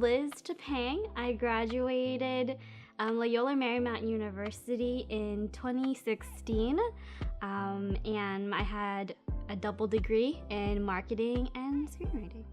Liz Tapang. I graduated Loyola Marymount University in 2016, and I had a double degree in marketing and screenwriting.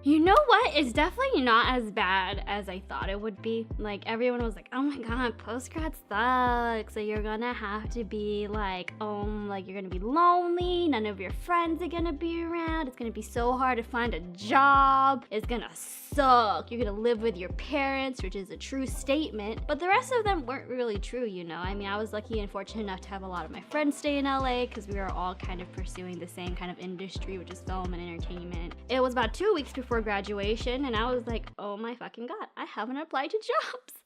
You know what? It's definitely not as bad as I thought it would be. Like, everyone was like, oh my god, post-grad sucks. So you're gonna have to be like, you're gonna be lonely. None of your friends are gonna be around. It's gonna be so hard to find a job. It's gonna suck. You're gonna live with your parents, which is a true statement. But the rest of them weren't really true, you know? I mean, I was lucky and fortunate enough to have a lot of my friends stay in LA because we were all kind of pursuing the same kind of industry, which is film and entertainment. It was about 2 weeks before graduation, and I was like, oh my fucking god, I haven't applied to jobs.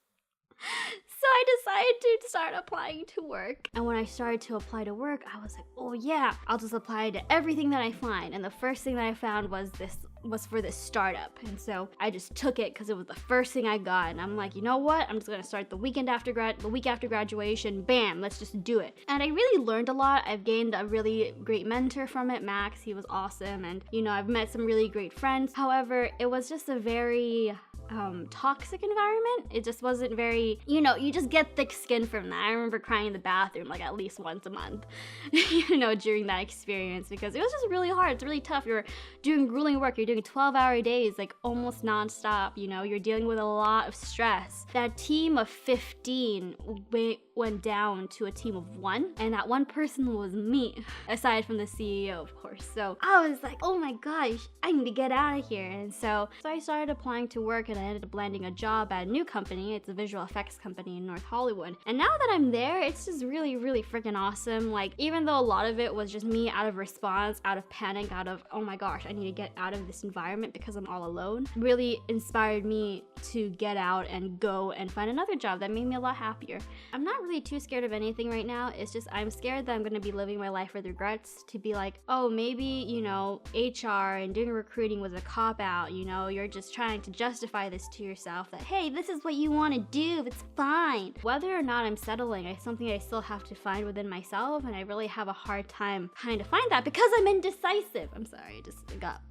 So I decided to start applying to work. And when I started to apply to work, I was like, oh yeah, I'll just apply to everything that I find. And the first thing that I found was for this startup. And so I just took it because it was the first thing I got. And I'm like, you know what? I'm just gonna start the week after graduation. Bam, let's just do it. And I really learned a lot. I've gained a really great mentor from it, Max. He was awesome. And you know, I've met some really great friends. However, it was just a very toxic environment. It just wasn't very, you know, you just get thick skin from that. I remember crying in the bathroom like at least once a month, you know, during that experience, because it was just really hard. It's really tough. You're doing grueling work. You're doing 12-hour days, like almost nonstop, you know, you're dealing with a lot of stress. That team of 15 went down to a team of 1, and that one person was me, aside from the CEO, of course. So I was like, oh my gosh, I need to get out of here. And so I started applying to work, and I ended up landing a job at a new company. It's a visual effects company in North Hollywood. And now that I'm there, it's just really, really freaking awesome. Like, even though a lot of it was just me out of response, out of panic, out of, oh my gosh, I need to get out of this environment because I'm all alone, really inspired me to get out and go and find another job that made me a lot happier. I'm not really too scared of anything right now. It's just I'm scared that I'm gonna be living my life with regrets, to be like, oh, maybe, you know, HR and doing recruiting was a cop-out, you know, you're just trying to justify this to yourself that, hey, this is what you want to do, it's fine. Whether or not I'm settling, it's something I still have to find within myself, and I really have a hard time trying to find that because I'm indecisive. I'm sorry, I got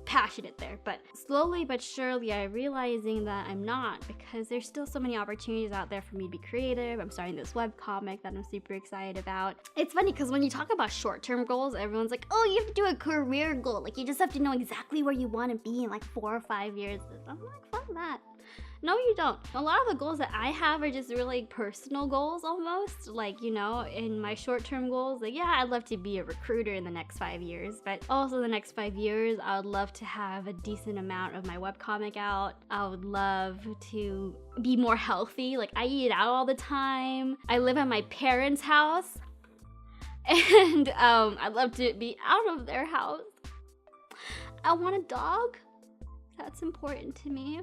passionate there. But slowly but surely I'm realizing that I'm not, because there's still so many opportunities out there for me to be creative. I'm starting this webcomic that I'm super excited about. It's funny because when you talk about short-term goals, everyone's like, oh, you have to do a career goal. Like, you just have to know exactly where you want to be in like 4 or 5 years. I'm like, fuck that. No, you don't. A lot of the goals that I have are just really personal goals almost. Like, you know, in my short-term goals, like, yeah, I'd love to be a recruiter in the next 5 years, but also the next 5 years, I would love to have a decent amount of my webcomic out. I would love to be more healthy. Like, I eat out all the time. I live at my parents' house, and I'd love to be out of their house. I want a dog. That's important to me.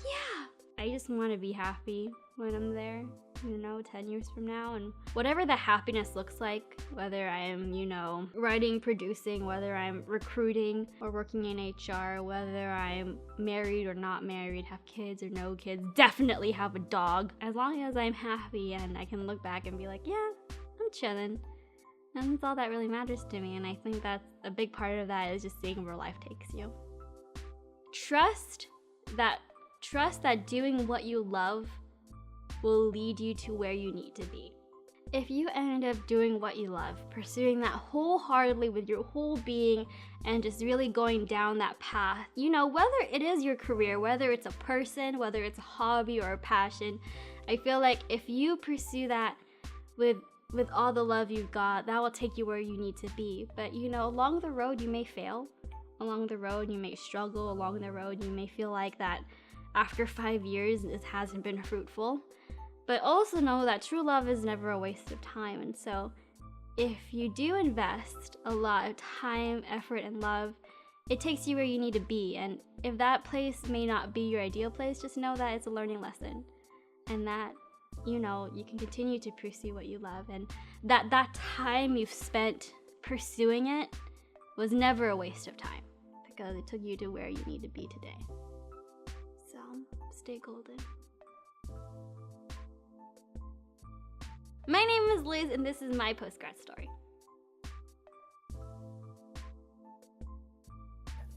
Yeah, I just want to be happy when I'm there, you know, 10 years from now. And whatever that happiness looks like, whether I'm, you know, writing, producing, whether I'm recruiting or working in HR, whether I'm married or not married, have kids or no kids, definitely have a dog. As long as I'm happy and I can look back and be like, yeah, I'm chilling. And that's all that really matters to me. And I think that's a big part of that is just seeing where life takes you. Trust that doing what you love will lead you to where you need to be. If you end up doing what you love, pursuing that wholeheartedly with your whole being, and just really going down that path, you know, whether it is your career, whether it's a person, whether it's a hobby or a passion, I feel like if you pursue that with all the love you've got, that will take you where you need to be. But, you know, along the road, you may fail. Along the road, you may struggle. Along the road, you may feel like that after 5 years, it hasn't been fruitful. But also know that true love is never a waste of time. And so if you do invest a lot of time, effort, and love, it takes you where you need to be. And if that place may not be your ideal place, just know that it's a learning lesson. And that, you know, you can continue to pursue what you love. And that time you've spent pursuing it was never a waste of time, because it took you to where you need to be today. So, stay golden. My name is Liz, and this is my post-grad story.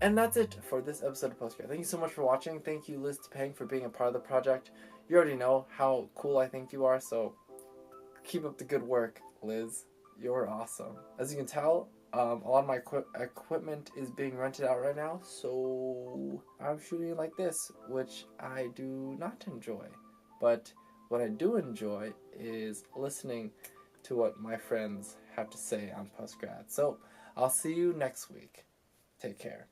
And that's it for this episode of Post Grad. Thank you so much for watching. Thank you, Liz Tapang, for being a part of the project. You already know how cool I think you are, so keep up the good work, Liz. You're awesome. As you can tell, a lot of my equipment is being rented out right now, so I'm shooting like this, which I do not enjoy. But what I do enjoy is listening to what my friends have to say on Post Grad. So I'll see you next week. Take care.